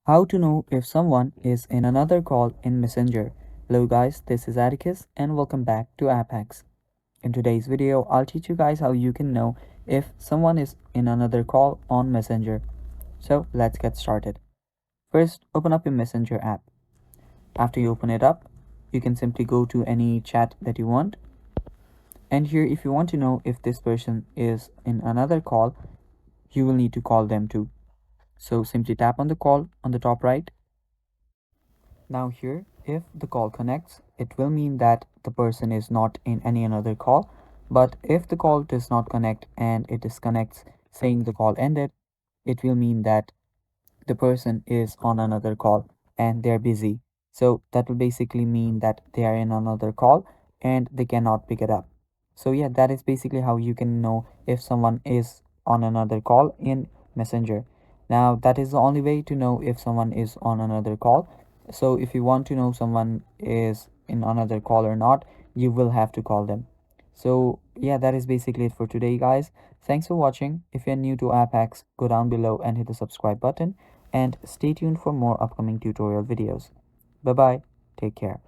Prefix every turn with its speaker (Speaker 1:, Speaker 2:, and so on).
Speaker 1: How to know if someone is in another call in Messenger. Hello guys, this is Atticus and welcome back to App Hacks. In today's video, I'll teach you guys how you can know if someone is in another call on Messenger. So let's get started. First, open up your Messenger app. After you open it up, you can simply go to any chat that you want. And here, if you want to know if this person is in another call, you will need to call them too. So simply tap on the call on the top right. Now here, if the call connects, it will mean that the person is not in any another call. But if the call does not connect and it disconnects saying the call ended, it will mean that the person is on another call and they're busy. So that will basically mean that they are in another call and they cannot pick it up. So yeah, that is basically how you can know if someone is on another call in Messenger. Now that is the only way to know if someone is on another call. So if you want to know someone is in another call or not, you will have to call them. So yeah, that is basically it for today, guys. Thanks for watching. If you're new to App Hacks, go down below and hit the subscribe button and stay tuned for more upcoming tutorial videos. Bye bye. Take care.